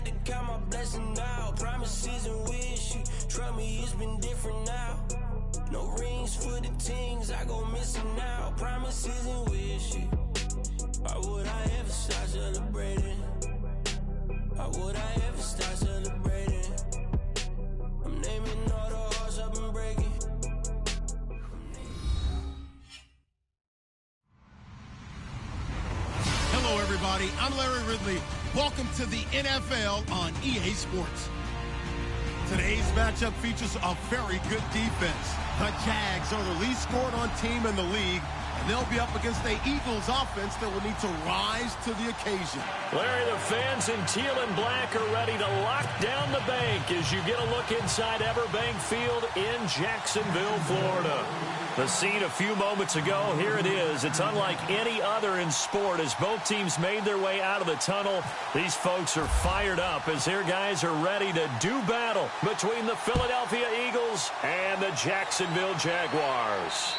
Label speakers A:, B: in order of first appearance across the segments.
A: to count my blessings now. Promises and wish you. Trust me, it's been different now. No rings for the things I go missing now. Promises and wish you. Why would I ever start celebrating? Why would I ever start celebrating? I'm naming all the hearts I've been breaking.
B: Hello, everybody. I'm Larry Ridley. Welcome to the NFL on EA Sports. Today's matchup features a very good defense. The Jags are the least scored-on team in the league, and they'll be up against the Eagles offense that will need to rise to the occasion.
C: Larry, the fans in teal and black are ready to lock down the bank as you get a look inside Everbank Field in Jacksonville, Florida. The scene a few moments ago, here it is. It's unlike any other in sport as both teams made their way out of the tunnel. These folks are fired up as their guys are ready to do battle between the Philadelphia Eagles and the Jacksonville Jaguars.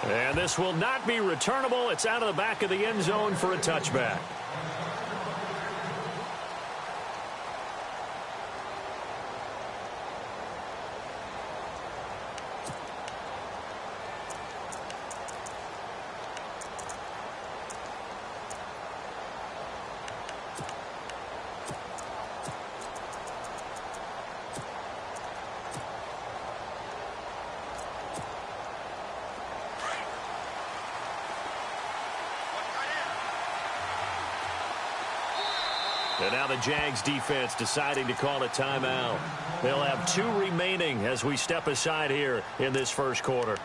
C: And this will not be returnable. It's out of the back of the end zone for a touchback. And now the Jags defense deciding to call a timeout. They'll have 2 remaining as we step aside here in this first quarter.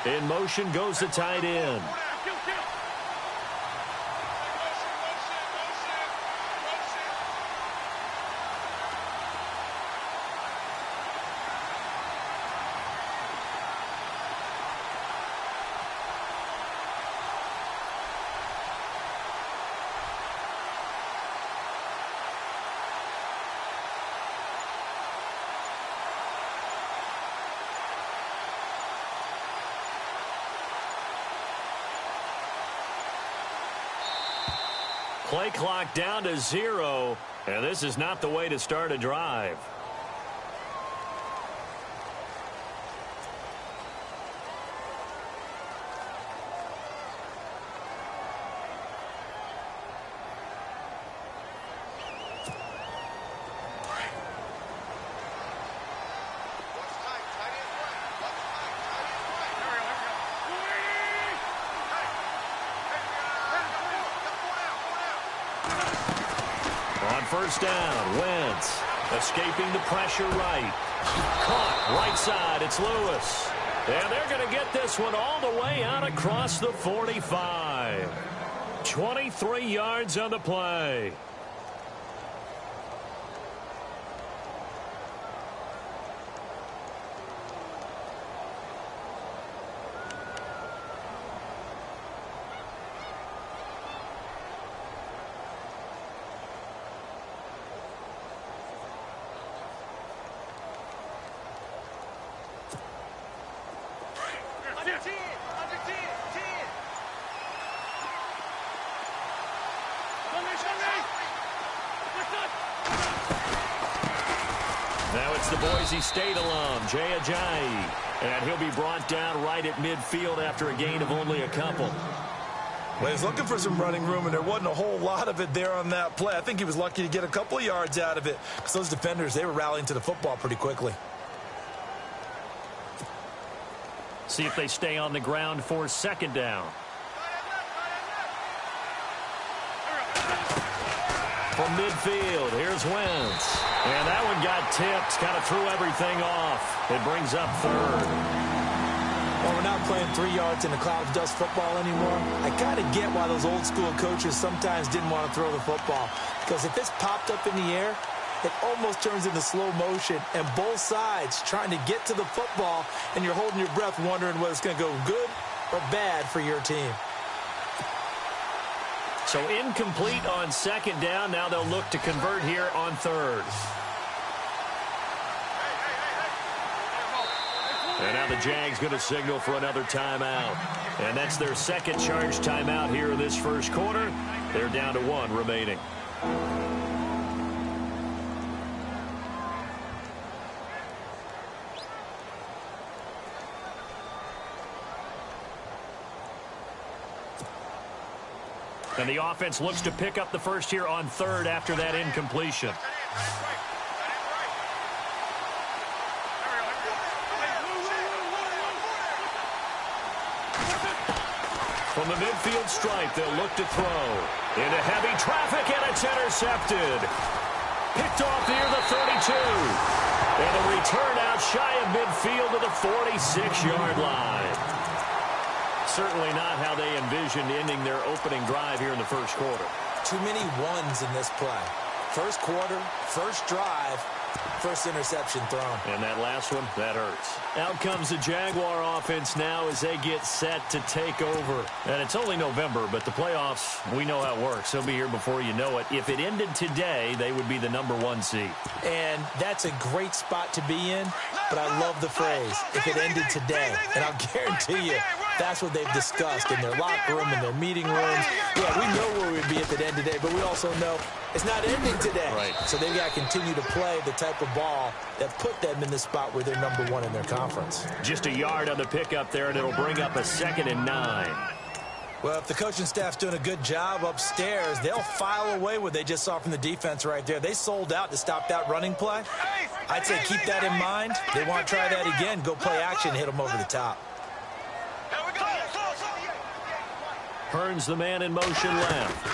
C: In motion goes the tight end. Play clock down to 0, and this is not the way to start a drive. First down, Wentz escaping the pressure right. Caught right side, it's Lewis. And they're going to get this one all the way out across the 45. 23 yards on the play. Now it's the Boise State alum, Jay Ajayi. And he'll be brought down right at midfield after a gain of only a couple.
D: Well, he's looking for some running room, and there wasn't a whole lot of it there on that play. I think he was lucky to get a couple of yards out of it because those defenders, they were rallying to the football pretty quickly.
C: See if they stay on the ground for second down. From midfield, here's Wentz. And that one got tipped, kind of threw everything off. It brings up third.
D: Well, we're not playing 3 yards in a cloud of dust football anymore. I kind of get why those old school coaches sometimes didn't want to throw the football. Because if it's popped up in the air, it almost turns into slow motion. And both sides trying to get to the football, and you're holding your breath wondering whether it's going to go good or bad for your team.
C: So incomplete on second down. Now they'll look to convert here on third. And now the Jags going to signal for another timeout. And that's their second charge timeout here in this first quarter. They're down to 1 remaining. And the offense looks to pick up the first here on third after that incompletion. From the midfield stripe, they'll look to throw. Into heavy traffic, and it's intercepted. Picked off near the 32. And a return out shy of midfield to the 46-yard line. Certainly not how they envisioned ending their opening drive here in the first quarter.
D: Too many ones in this play. First quarter, first drive, first interception thrown.
C: And that last one, that hurts. Out comes the Jaguar offense now as they get set to take over. And it's only November, but the playoffs, we know how it works. They'll be here before you know it. If it ended today, they would be the #1 seed.
D: And that's a great spot to be in, but I love the phrase, if it ended today. And I'll guarantee you, that's what they've discussed in their locker room, in their meeting rooms. Yeah, we know where we'd be if it ended today, but we also know it's not ending today.
C: Right.
D: So they've got to continue to play the type of ball that put them in the spot where they're #1 in their conference.
C: Just a yard on the pickup there, and it'll bring up a 2nd and 9.
D: Well, if the coaching staff's doing a good job upstairs, they'll file away what they just saw from the defense right there. They sold out to stop that running play. I'd say keep that in mind. They want to try that again, go play action, hit them over the top.
C: Hearns the man in motion left.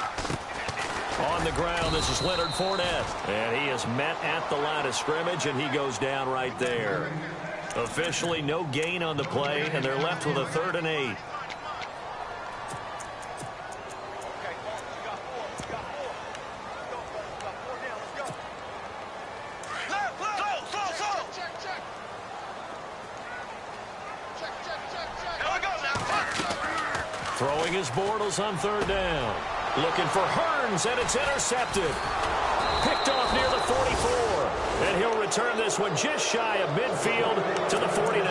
C: On the ground, this is Leonard Fournette. And he is met at the line of scrimmage, and he goes down right there. Officially no gain on the play, and they're left with a 3rd and 8. Throwing his Bortles on 3rd down. Looking for Hearns, and it's intercepted. Picked off near the 44. And he'll return this one just shy of midfield to the 49.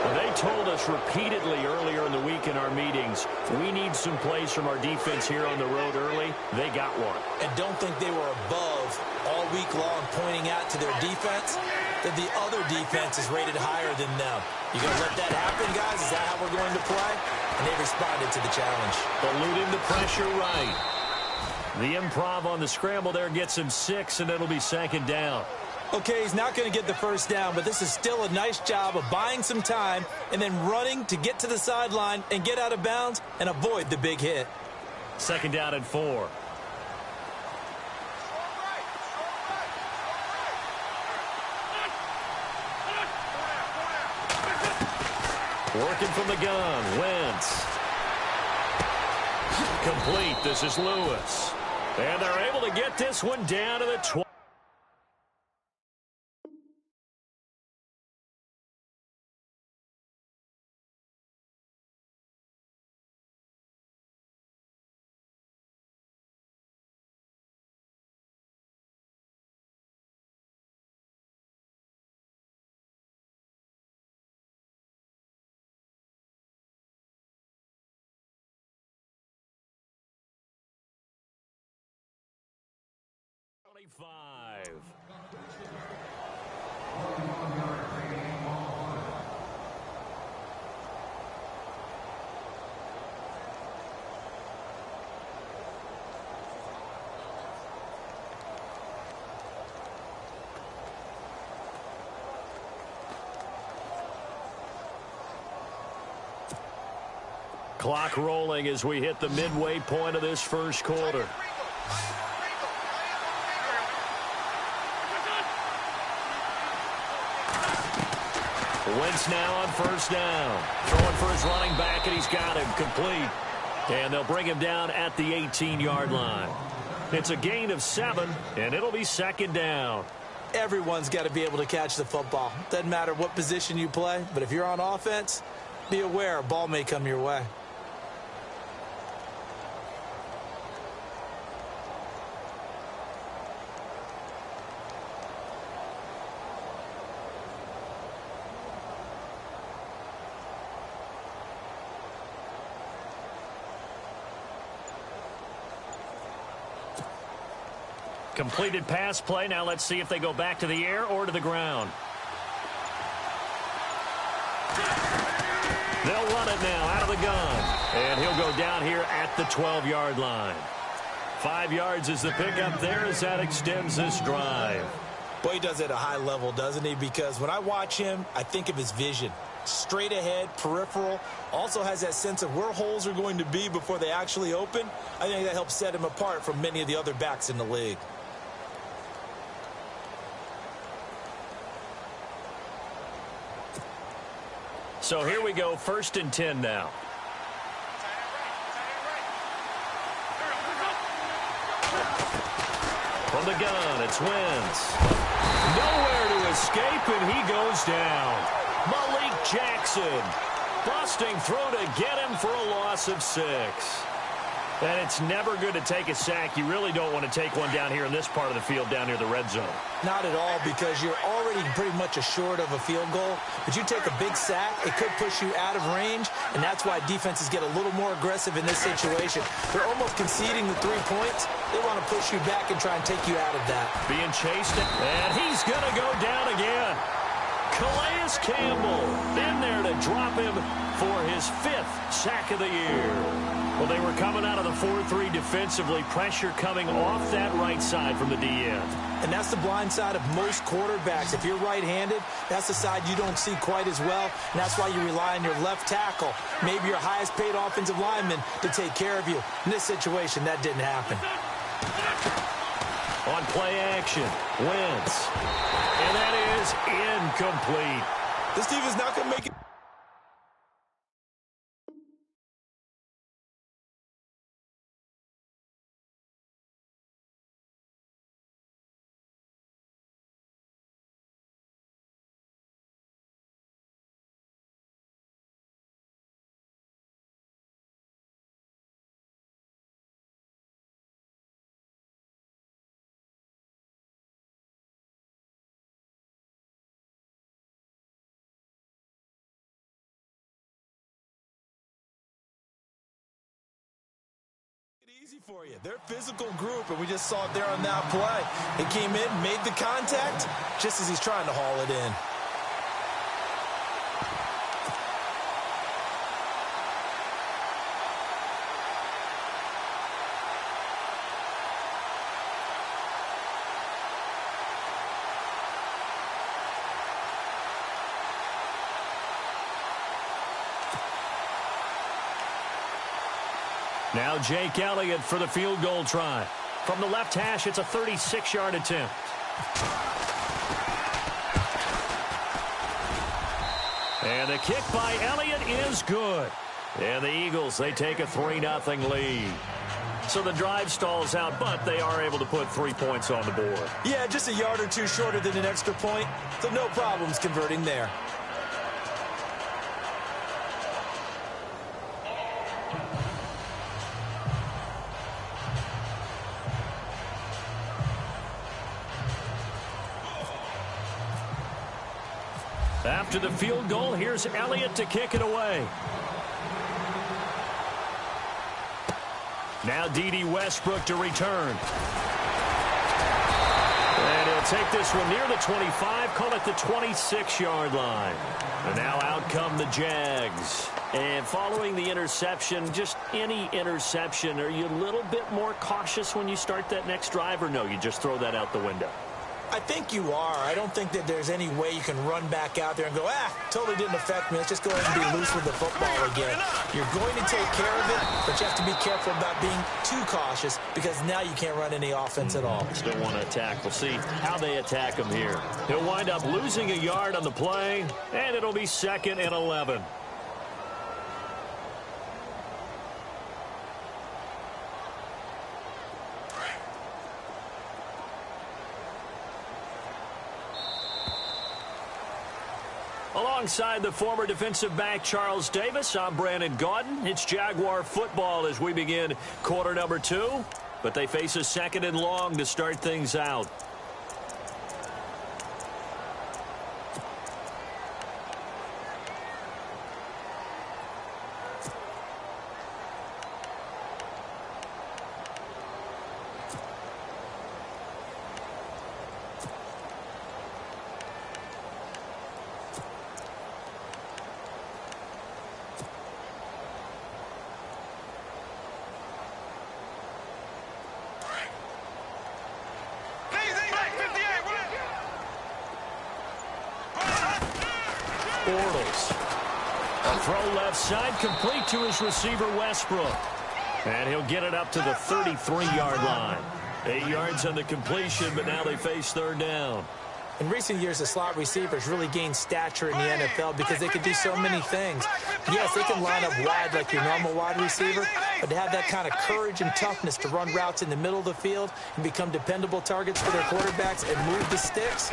C: Well, they told us repeatedly earlier in the week in our meetings, we need some plays from our defense here on the road early. They got one.
D: And don't think they were above all week long pointing out to their defense that the other defense is rated higher than them. You going to let that happen, guys? Is that how we're going to play? And they responded to the challenge.
C: Eluding the pressure right. The improv on the scramble there gets him 6, and it'll be 2nd down.
D: Okay, he's not going to get the first down, but this is still a nice job of buying some time and then running to get to the sideline and get out of bounds and avoid the big hit.
C: 2nd down and 4. Working from the gun, Wentz. Complete, this is Lewis. And they're able to get this one down to the 20. Clock rolling as we hit the midway point of this first quarter. Wentz now on 1st down. Throwing for his running back, and he's got him complete. And they'll bring him down at the 18-yard line. It's a gain of 7, and it'll be 2nd down.
D: Everyone's got to be able to catch the football. Doesn't matter what position you play, but if you're on offense, be aware a ball may come your way.
C: Completed pass play. Now let's see if they go back to the air or to the ground. They'll run it now out of the gun. And he'll go down here at the 12-yard line. 5 yards is the pickup there as that extends this drive.
D: Boy, he does it at a high level, doesn't he? Because when I watch him, I think of his vision. Straight ahead, peripheral. Also has that sense of where holes are going to be before they actually open. I think that helps set him apart from many of the other backs in the league.
C: So here we go, 1st and 10 now. From the gun, it's Wentz. Nowhere to escape, and he goes down. Malik Jackson busting through to get him for a loss of 6. And it's never good to take a sack. You really don't want to take one down here in this part of the field down near the red zone.
D: Not at all, because you're already pretty much assured of a field goal. But you take a big sack, it could push you out of range, and that's why defenses get a little more aggressive in this situation. They're almost conceding the 3 points. They want to push you back and try and take you out of that.
C: Being chased, and he's going to go down again. Calais Campbell in there to drop him for his 5th sack of the year. Well, they were coming out of the 4-3 defensively. Pressure coming off that right side from the DN.
D: And that's the blind side of most quarterbacks. If you're right-handed, that's the side you don't see quite as well. And that's why you rely on your left tackle, maybe your highest-paid offensive lineman, to take care of you. In this situation, that didn't happen.
C: On play action, Wentz. And that is incomplete.
D: This defense not going to make it. Easy for you. They're a physical group, and we just saw it there on that play. He came in, made the contact, just as he's trying to haul it in.
C: Now Jake Elliott for the field goal try. From the left hash, it's a 36-yard attempt. And the kick by Elliott is good. And the Eagles, they take a 3-0 lead. So the drive stalls out, but they are able to put 3 points on the board.
D: Yeah, just a yard or two shorter than an extra point, so no problems converting there.
C: After the field goal, here's Elliott to kick it away. Now D.D. Westbrook to return. And he'll take this one near the 25, call it the 26-yard line. And now out come the Jags. And following the interception, just any interception, are you a little bit more cautious when you start that next drive, or no, you just throw that out the window?
D: I think you are. I don't think that there's any way you can run back out there and go, totally didn't affect me. Let's just go ahead and be loose with the football again. You're going to take care of it, but you have to be careful about being too cautious because now you can't run any offense at all.
C: Still want to attack. We'll see how they attack him here. He'll wind up losing a yard on the play, and it'll be 2nd and 11. Alongside the former defensive back Charles Davis, I'm Brandon Gaudin. It's Jaguar football as we begin quarter number 2. But they face a 2nd and long to start things out. Bortles. A throw left side, complete to his receiver, Westbrook. And he'll get it up to the 33-yard line. 8 yards on the completion, but now they face third down.
D: In recent years, the slot receivers really gained stature in the NFL because they can do so many things. Yes, they can line up wide like your normal wide receiver, but to have that kind of courage and toughness to run routes in the middle of the field and become dependable targets for their quarterbacks and move the sticks,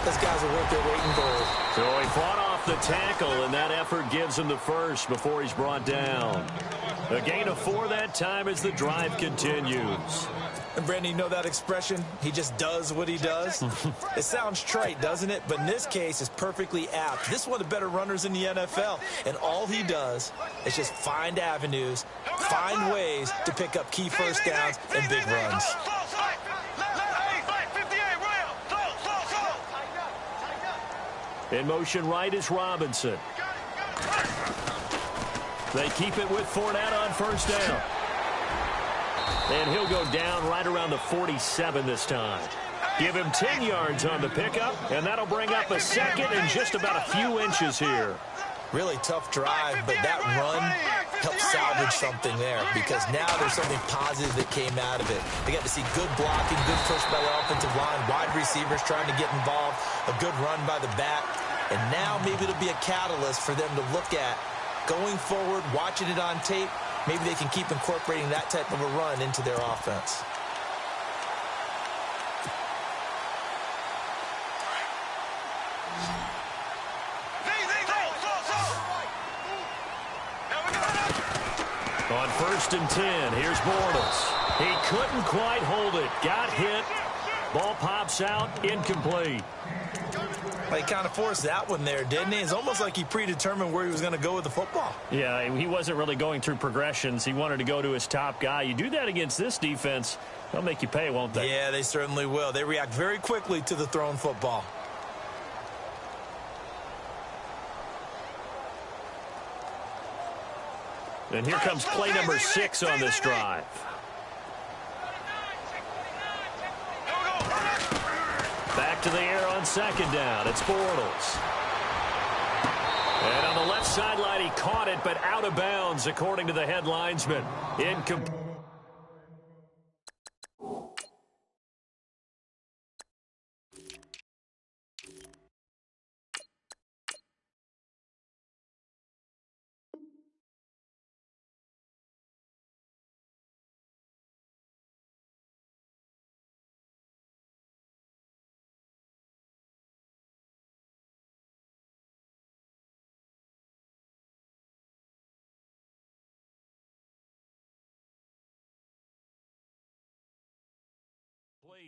D: those guys are worth their weight in gold.
C: So he fought off the tackle, and that effort gives him the first before he's brought down. A gain of 4 that time as the drive continues.
D: And Brandon, you know that expression, he just does what he does? It sounds trite, doesn't it? But in this case, it's perfectly apt. This is one of the better runners in the NFL, and all he does is just find avenues, find ways to pick up key first downs and big runs.
C: In motion right is Robinson. They keep it with Fournette on first down. And he'll go down right around the 47 this time. Give him 10 yards on the pickup, and that'll bring up a second and just about a few inches here.
D: Really tough drive, but that run helped salvage something there because now there's something positive that came out of it. They got to see good blocking, good push by the offensive line, wide receivers trying to get involved, a good run by the back, and now maybe it'll be a catalyst for them to look at going forward, watching it on tape. Maybe they can keep incorporating that type of a run into their offense.
C: On 1st and 10, here's Bortles. He couldn't quite hold it. Got hit. Ball pops out, incomplete.
D: Well, he kind of forced that one there, didn't he? It's almost like he predetermined where he was going to go with the football.
C: Yeah, he wasn't really going through progressions. He wanted to go to his top guy. You do that against this defense, they'll make you pay, won't they?
D: Yeah, they certainly will. They react very quickly to the thrown football.
C: And here comes play number 6 on this drive. Back to the air on second down. It's Bortles. And on the left sideline, he caught it, but out of bounds, according to the head linesman. Incomplete.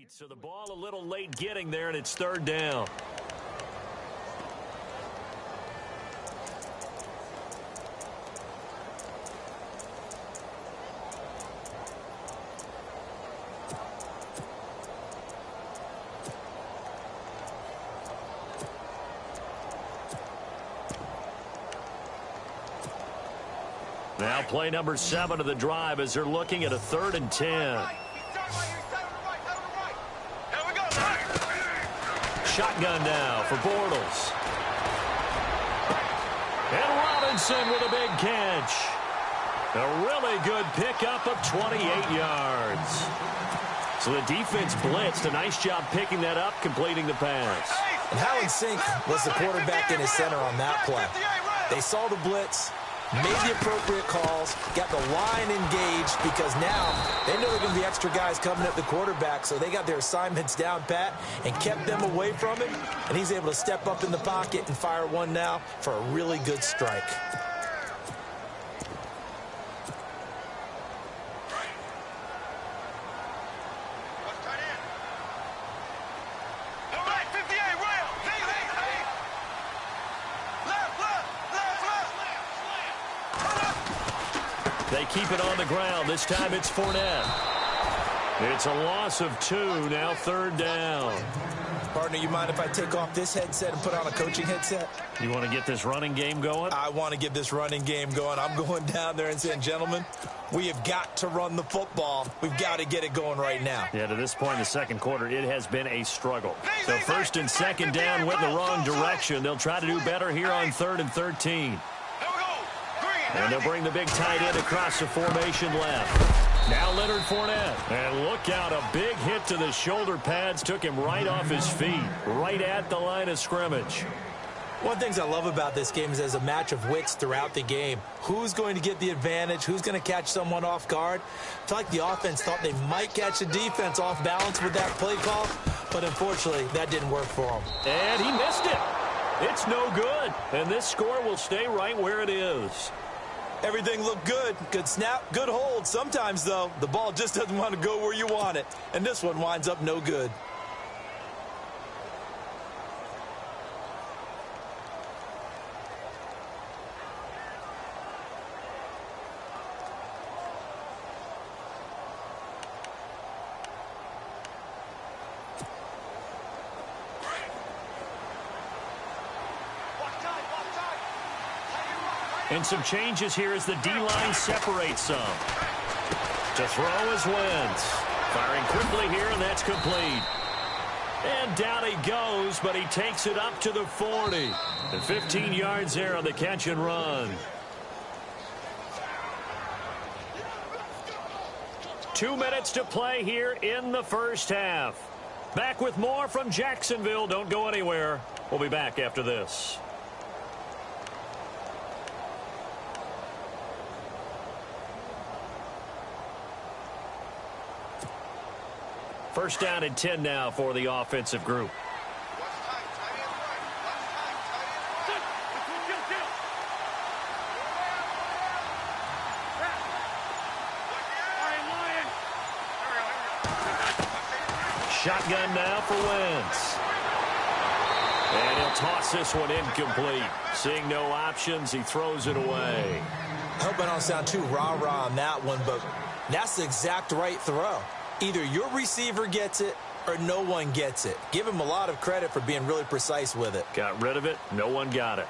C: So the ball a little late getting there, and it's third down. Now play number 7 of the drive as they're looking at a 3rd and 10. Shotgun now for Bortles. And Robinson with a big catch. A really good pickup of 28 yards. So the defense blitzed. A nice job picking that up, completing the pass.
D: And how in sync was the quarterback and his center on that play? They saw the blitz, made the appropriate calls, got the line engaged because now they know there are going to be extra guys coming at the quarterback, so they got their assignments down pat and kept them away from him, and he's able to step up in the pocket and fire one now for a really good strike.
C: They keep it on the ground. This time it's Fournette. It's a loss of 2, now third down.
D: Partner, you mind if I take off this headset and put on a coaching headset?
C: You want to get this running game going?
D: I want to get this running game going. I'm going down there and saying, gentlemen, we have got to run the football. We've got to get it going right now.
C: Yeah, to this point in the second quarter, it has been a struggle. So first and second down went the wrong direction. They'll try to do better here on 3rd and 13. And they'll bring the big tight end across the formation left. Now Leonard Fournette. And look out, a big hit to the shoulder pads took him right off his feet, right at the line of scrimmage.
D: One of the things I love about this game is there's a match of wits throughout the game. Who's going to get the advantage? Who's going to catch someone off guard? I feel like the offense thought they might catch the defense off balance with that play call, but unfortunately, that didn't work for them.
C: And he missed it. It's no good. And this score will stay right where it is.
D: Everything looked good. Good snap, good hold. Sometimes, though, the ball just doesn't want to go where you want it. And this one winds up no good.
C: And some changes here as the D-line separates some. To throw is Wentz. Firing quickly here, and that's complete. And down he goes, but he takes it up to the 40. And 15 yards there on the catch and run. 2 minutes to play here in the first half. Back with more from Jacksonville. Don't go anywhere. We'll be back after this. First down and 10 now for the offensive group. Shotgun now for Wentz. And he'll toss this one incomplete. Seeing no options, he throws it away.
D: I hope I don't sound too rah-rah on that one, but that's the exact right throw. Either your receiver gets it or no one gets it. Give him a lot of credit for being really precise with it.
C: Got rid of it. No one got it.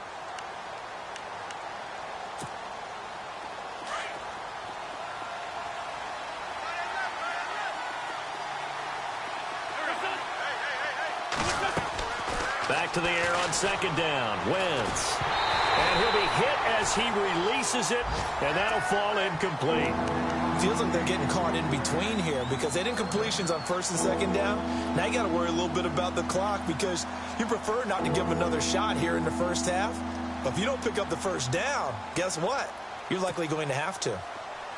C: Back to the air on second down. Wentz. And he'll be hit as he releases it, and that'll fall incomplete.
D: Feels like they're getting caught in between here because they did incompletions on first and second down. Now you got to worry a little bit about the clock because you prefer not to give them another shot here in the first half. But if you don't pick up the first down, guess what? You're likely going to have to.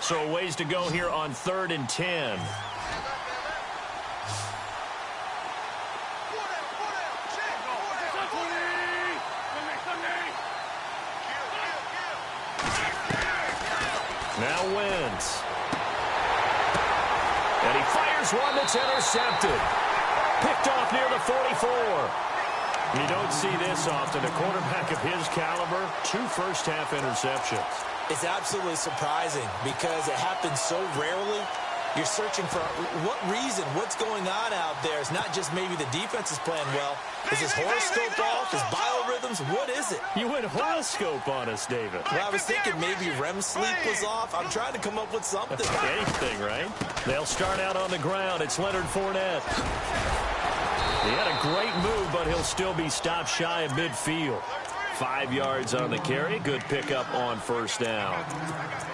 C: So a ways to go here on 3rd and 10. Now Wentz. And he fires one that's intercepted. Picked off near the 44. You don't see this often. A quarterback of his caliber, 2 first-half interceptions.
D: It's absolutely surprising because it happens so rarely. You're searching for what reason, what's going on out there. It's not just maybe the defense is playing well. Is his horoscope off? His biorhythms? What is it?
C: You went horoscope on us, David.
D: Well, I was thinking maybe REM sleep was off. I'm trying to come up with something.
C: Anything, right? They'll start out on the ground. It's Leonard Fournette. He had a great move, but he'll still be stopped shy of midfield. 5 yards on the carry. Good pickup on first down.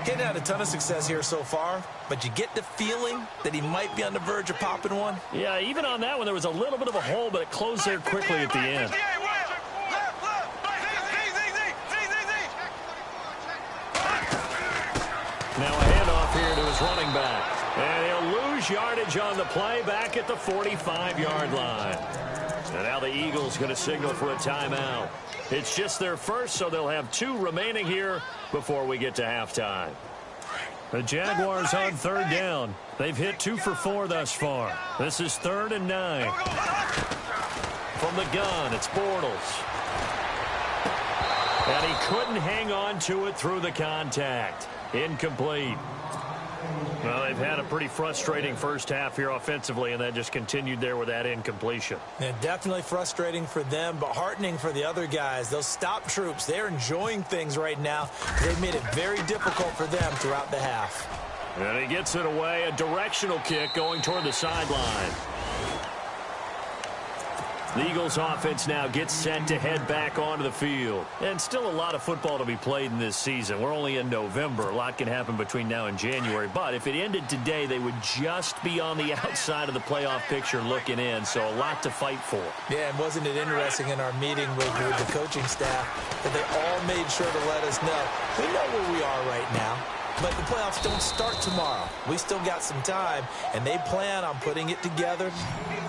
D: Getting had a ton of success here so far, but you get the feeling that he might be on the verge of popping one.
C: Yeah, even on that one, there was a little bit of a hole, but it closed there quickly at the end. Now a handoff here to his running back. And he'll lose yardage on the play back at the 45-yard line. And now the Eagles going to signal for a timeout. It's just their first, so they'll have 2 remaining here before we get to halftime. The Jaguars on 3rd down. They've hit 2 for 4 thus far. This is 3rd and 9. From the gun, it's Bortles. And he couldn't hang on to it through the contact. Incomplete. Well, they've had a pretty frustrating first half here offensively, and that just continued there with that incompletion.
D: And definitely frustrating for them, but heartening for the other guys. Those stop troops, they're enjoying things right now. They've made it very difficult for them throughout the half.
C: And he gets it away, a directional kick going toward the sideline. The Eagles offense now gets set to head back onto the field. And still a lot of football to be played in this season. We're only in November. A lot can happen between now and January. But if it ended today, they would just be on the outside of the playoff picture looking in. So a lot to fight for.
D: Yeah, and wasn't it interesting in our meeting with the coaching staff that they all made sure to let us know, we know where we are right now. But the playoffs don't start tomorrow. We still got some time, and they plan on putting it together,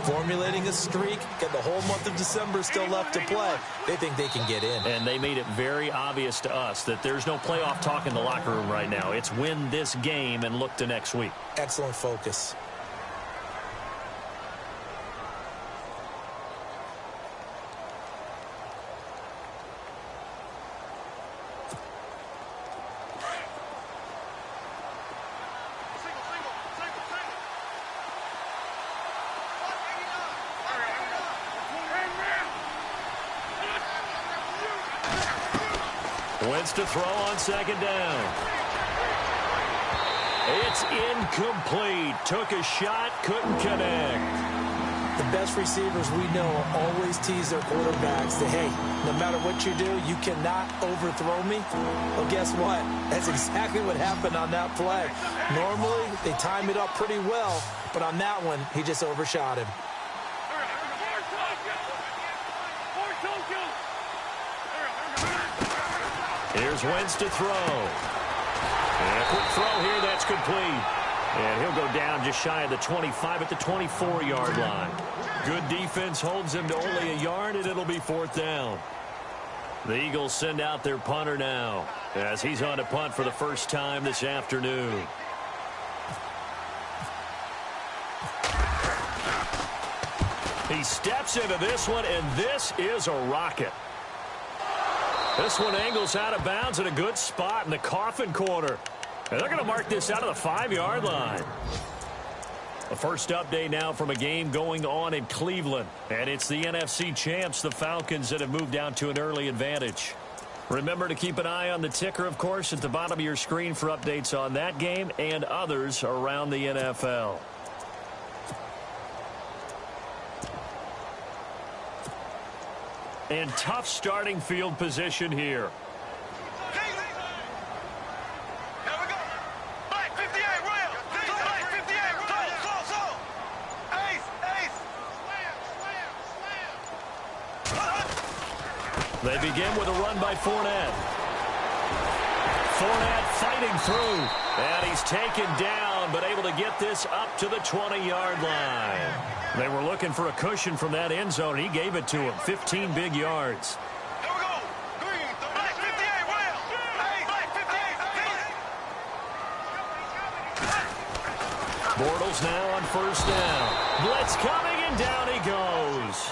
D: formulating a streak, got the whole month of December still left to play. They think they can get in.
C: And they made it very obvious to us that there's no playoff talk in the locker room right now. It's win this game and look to next week.
D: Excellent focus.
C: Wentz to throw on second down. It's incomplete. Took a shot, couldn't connect.
D: The best receivers we know always tease their quarterbacks that, hey, no matter what you do, you cannot overthrow me. Well, guess what? That's exactly what happened on that play. Normally, they time it up pretty well, but on that one, he just overshot him.
C: Here's Wentz to throw. And a quick throw here, that's complete. And he'll go down just shy of the 25 at the 24-yard line. Good defense holds him to only a yard, and it'll be fourth down. The Eagles send out their punter now as he's on to punt for the first time this afternoon. He steps into this one, and this is a rocket. This one angles out of bounds at a good spot in the coffin corner. And they're going to mark this out of the 5-yard line. The first update now from a game going on in Cleveland. And it's the NFC champs, the Falcons, that have moved down to an early advantage. Remember to keep an eye on the ticker, of course, at the bottom of your screen for updates on that game and others around the NFL. And tough starting field position here. They begin with a run by Fournette. Fournette fighting through. And he's taken down, but able to get this up to the 20-yard line. They were looking for a cushion from that end zone, and he gave it to him. 15 big yards. Bortles now on first down. Blitz coming, and down he goes.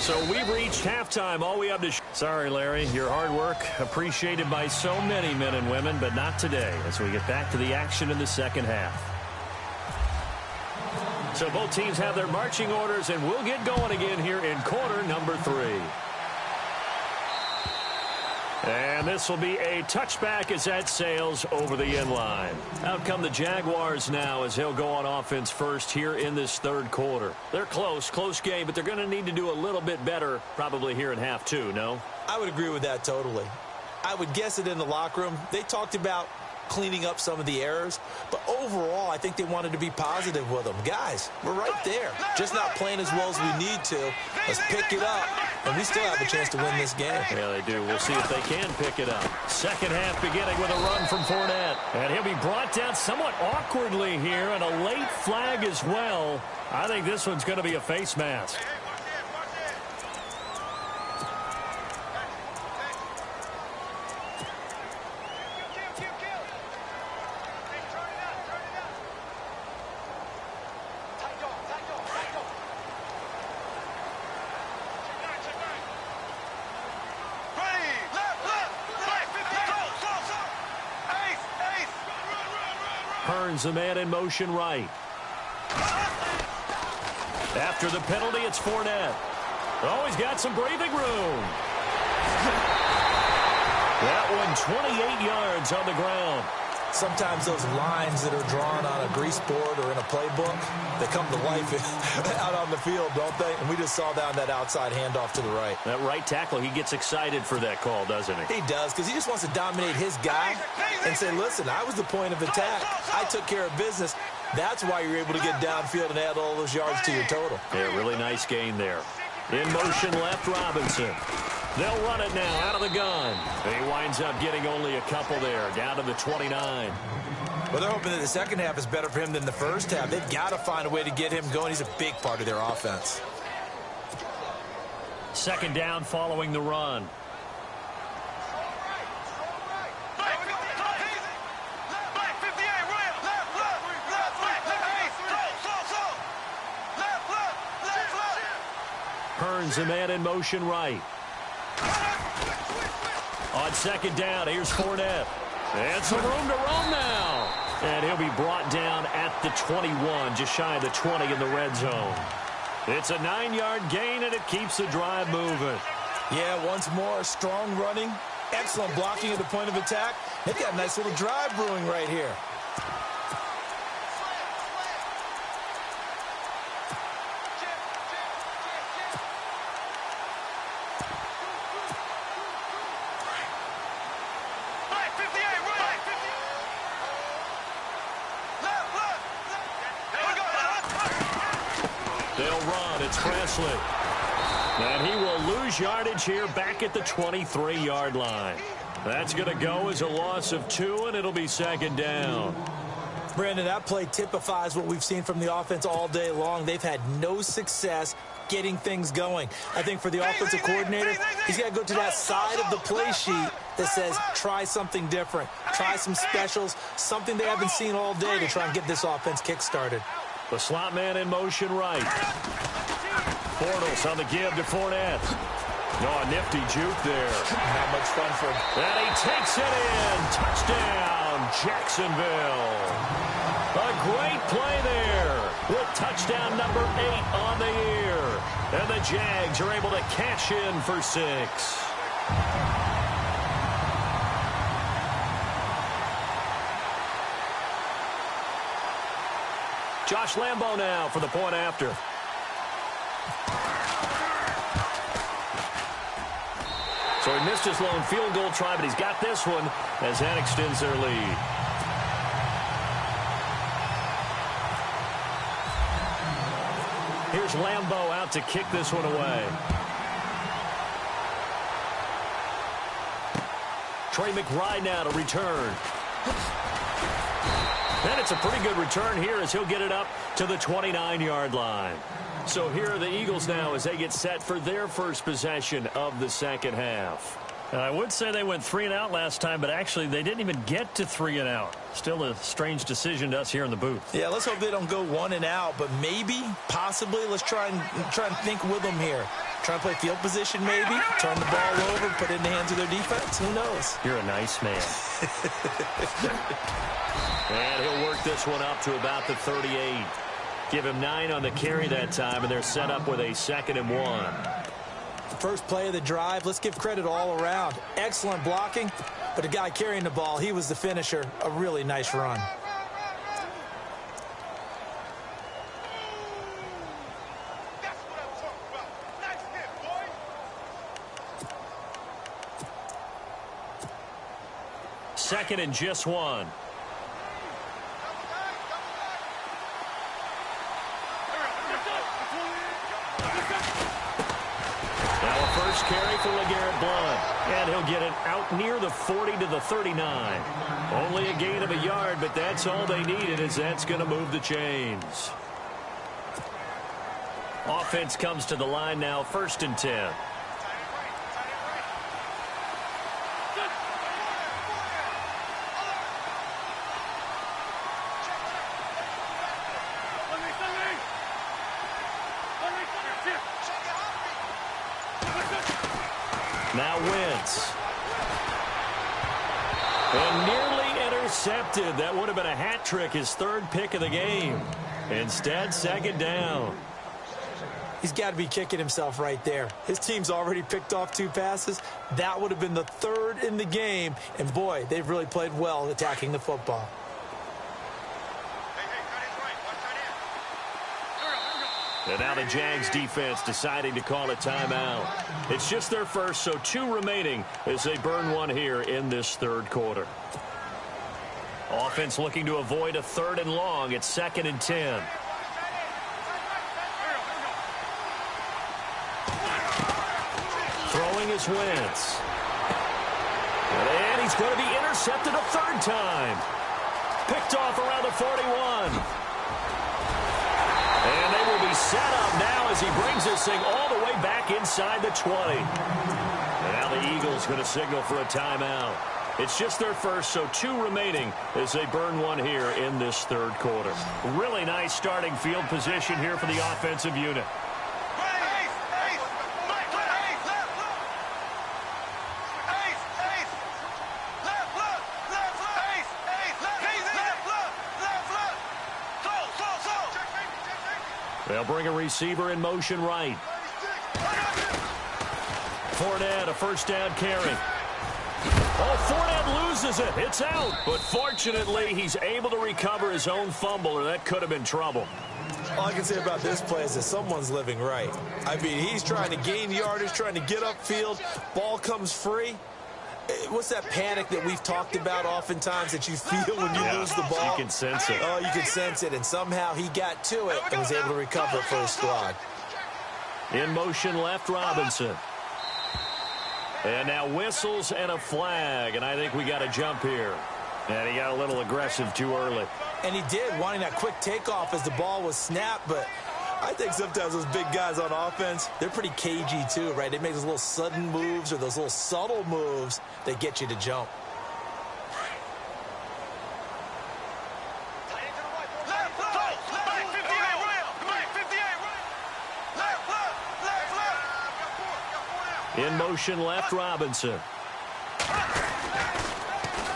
C: So we've reached halftime. All we have to... Sorry, Larry. Your hard work appreciated by so many men and women, but not today as we get back to the action in the second half. So both teams have their marching orders, and we'll get going again here in quarter number 3. And this will be a touchback as that sails over the end line. Out come the Jaguars now as he'll go on offense first here in this third quarter. They're close game, but they're going to need to do a little bit better probably here in half 2, no?
D: I would agree with that totally. I would guess it in the locker room. They talked about cleaning up some of the errors, but overall I think they wanted to be positive with them. Guys, we're right there, just not playing as well as we need to. Let's pick it up, and we still have a chance to win this game.
C: Yeah, they do. We'll see if they can pick it up. Second half beginning with a run from Fournette, and he'll be brought down somewhat awkwardly here, and a late flag as well. I think this one's going to be a face mask. Hearns the man in motion right. After the penalty, it's Fournette. Oh, he's got some breathing room. That one 28 yards on the ground.
D: Sometimes those lines that are drawn on a grease board or in a playbook, they come to life out on the field, don't they? And we just saw down that outside handoff to the right.
C: That right tackle, he gets excited for that call, doesn't he?
D: He does, because he just wants to dominate his guy and say, listen, I was the point of attack. I took care of business. That's why you're able to get downfield and add all those yards to your total.
C: Yeah, really nice gain there. In motion left, Robinson. They'll run it now out of the gun. He winds up getting only a couple there, down to the 29.
D: Well, they're hoping that the second half is better for him than the first half. They've got to find a way to get him going. He's a big part of their offense.
C: Second down following the run. Hearns a man in motion right. On second down, here's Fournette. And some room to roam now. And he'll be brought down at the 21, just shy of the 20 in the red zone. It's a 9-yard gain, and it keeps the drive moving.
D: Yeah, once more, strong running, excellent blocking at the point of attack. They've got a nice little drive brewing right here. And he will lose yardage here back at the 23-yard line. That's going to go as a loss of 2, and it'll be second down. Brandon, that play typifies what we've seen from the offense all day long. They've had no success getting things going. I think for the offensive coordinator, he's got to go to that side of the play sheet that says try something different, try some specials, something they haven't seen all day to try and get this offense kick-started.
C: The slot man in motion right. Bortles on the give to Fournette. Oh, a nifty juke there.
D: Not much fun for him.
C: And he takes it in. Touchdown, Jacksonville. A great play there with touchdown number 8 on the year. And the Jags are able to cash in for 6. Josh Lambo now for the point after. So he missed his lone field goal try, but he's got this one as that extends their lead. Here's Lambo out to kick this one away. Trey McBride now to return. And it's a pretty good return here as he'll get it up to the 29-yard line. So here are the Eagles now as they get set for their first possession of the second half. I would say they went 3 and out last time, but actually they didn't even get to 3 and out. Still a strange decision to us here in the booth.
D: Yeah, let's hope they don't go 1 and out, but maybe, possibly, let's try and think with them here. Try and play field position maybe, turn the ball over, put it in the hands of their defense. Who knows?
C: You're a nice man. And he'll work this one up to about the 38. Give him 9 on the carry that time, and they're set up with a 2nd and 1.
D: First play of the drive, let's give credit all around. Excellent blocking, but the guy carrying the ball, he was the finisher. A really nice run.
C: Second and just 1. First carry for LeGarrette Blount, and he'll get it out near the 40 to the 39. Only a gain of a yard, but that's all they needed, as that's going to move the chains. Offense comes to the line now, 1st and 10. Now Wentz. And nearly intercepted. That would have been a hat trick, his third pick of the game. Instead, second down.
D: He's got to be kicking himself right there. His team's already picked off 2 passes. That would have been the 3rd in the game. And, boy, they've really played well attacking the football.
C: And now the Jags defense deciding to call a timeout. It's just their first, so 2 remaining as they burn one here in this 3rd quarter. Offense looking to avoid a 3rd and long. It's 2nd and 10. Throwing is Wentz. And he's going to be intercepted a 3rd time. Picked off around the 41. And they will be set up now as he brings this thing all the way back inside the 20. And now the Eagles going to signal for a timeout. It's just their first, so 2 remaining as they burn one here in this 3rd quarter. Really nice starting field position here for the offensive unit. They'll bring a receiver in motion right. Fournette, a 1st down carry. Oh, Fournette loses it. It's out. But fortunately, he's able to recover his own fumble, or that could have been trouble.
D: All I can say about this play is that someone's living right. I mean, he's trying to gain yardage, trying to get upfield. Ball comes free. What's that panic that we've talked about oftentimes that you feel when you lose the ball?
C: You can sense it.
D: Oh, you can sense it. And somehow he got to it and was able to recover for his squad.
C: In motion left, Robinson. And now whistles and a flag. And I think we got a jump here. And he got a little aggressive too early.
D: And he did, wanting that quick takeoff as the ball was snapped. But I think sometimes those big guys on offense, they're pretty cagey too, right? They make those little sudden moves or those little subtle moves that get you to jump.
C: In motion left, Robinson.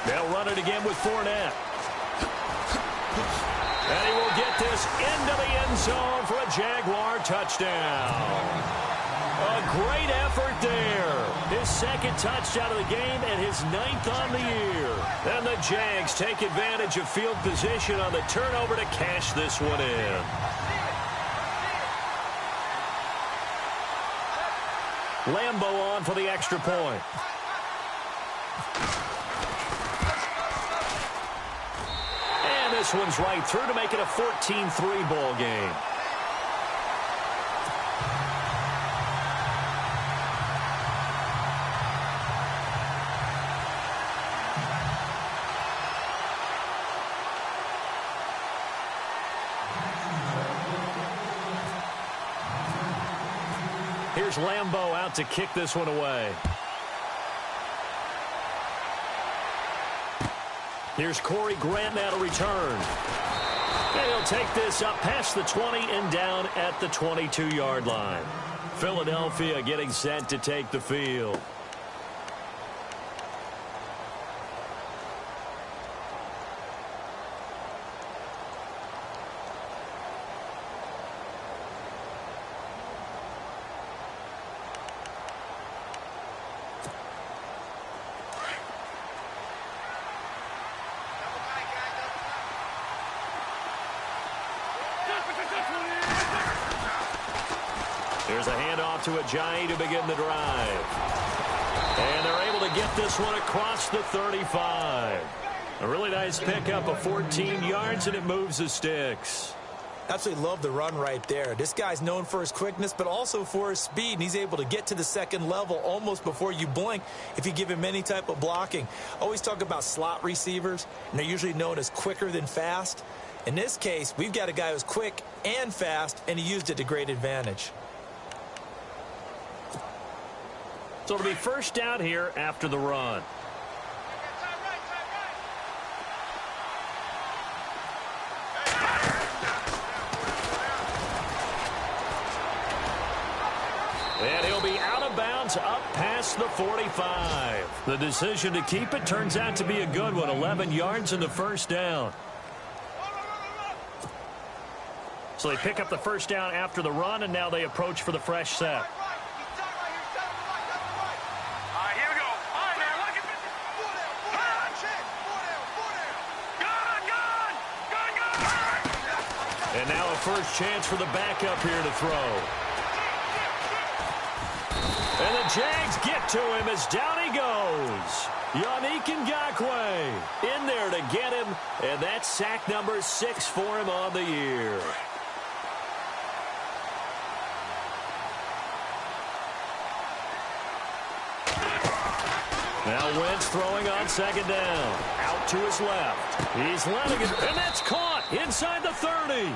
C: They'll run it again with Fournette. And he will get this into the end zone for a Jaguar touchdown. A great effort there. His 2nd touchdown of the game and his 9th on the year. And the Jags take advantage of field position on the turnover to cash this one in. Lambeau on for the extra point. And this one's right through to make it a 14-3 ball game. Here's Lambeau out to kick this one away. Here's Corey Grant now to return. And he'll take this up past the 20 and down at the 22-yard line. Philadelphia getting set to take the field. There's a handoff to Ajayi to begin the drive. And they're able to get this one across the 35. A really nice pickup of 14 yards, and it moves the sticks.
D: Absolutely love the run right there. This guy's known for his quickness, but also for his speed. And he's able to get to the 2nd level almost before you blink if you give him any type of blocking. Always talk about slot receivers, and they're usually known as quicker than fast. In this case, we've got a guy who's quick and fast, and he used it to great advantage.
C: So it'll be 1st down here after the run. And he'll be out of bounds up past past the 45. The decision to keep it turns out to be a good one. 11 yards in the first down. So they pick up the first down after the run, and now they approach for the fresh set. And now a first chance for the backup here to throw. And the Jags get to him as down he goes. Yannick Ngakoue in there to get him, and that's sack number 6 for him on the year. Now Wentz throwing on second down. Out to his left. He's letting it, and that's caught inside the 30.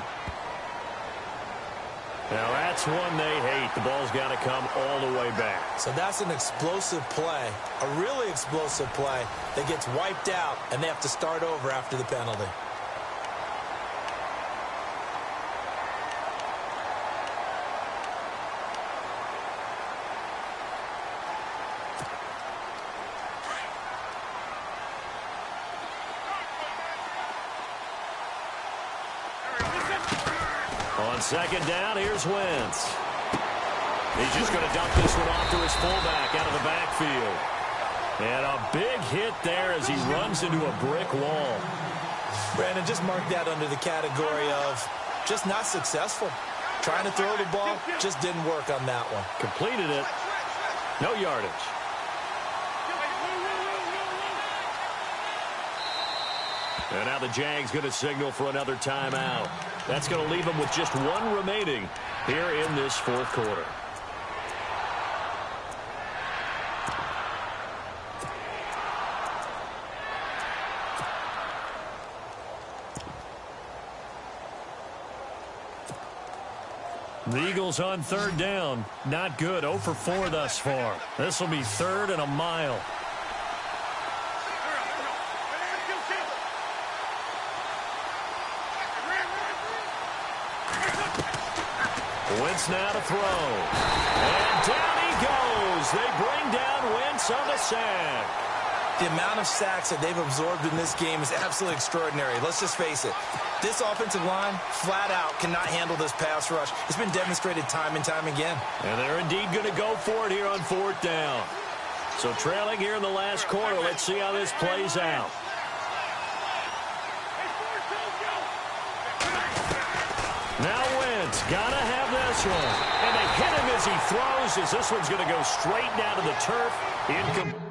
C: Now that's one they hate. The ball's got to come all the way back.
D: So that's an explosive play, a really explosive play that gets wiped out, and they have to start over after the penalty.
C: On second down, here's Wentz. He's just going to dump this one off to his fullback out of the backfield. And a big hit there as he runs into a brick wall.
D: Brandon, just mark that under the category of just not successful. Trying to throw the ball, just didn't work on that one.
C: Completed it. No yardage. And now the Jags going to signal for another timeout. That's going to leave them with just one remaining here in this fourth quarter. The Eagles on third down. Not good. 0 for 4 thus far. This will be third and a mile. Wentz now to throw. And down he goes. They bring down Wentz on the sack.
D: The amount of sacks that they've absorbed in this game is absolutely extraordinary. Let's just face it. This offensive line, flat out, cannot handle this pass rush. It's been demonstrated time and time again.
C: And they're indeed going to go for it here on fourth down. So trailing here in the last quarter. Let's see how this plays out. Now Wentz got to have this one. And they hit him as he throws, as this one's going to go straight down to the turf. Incomplete.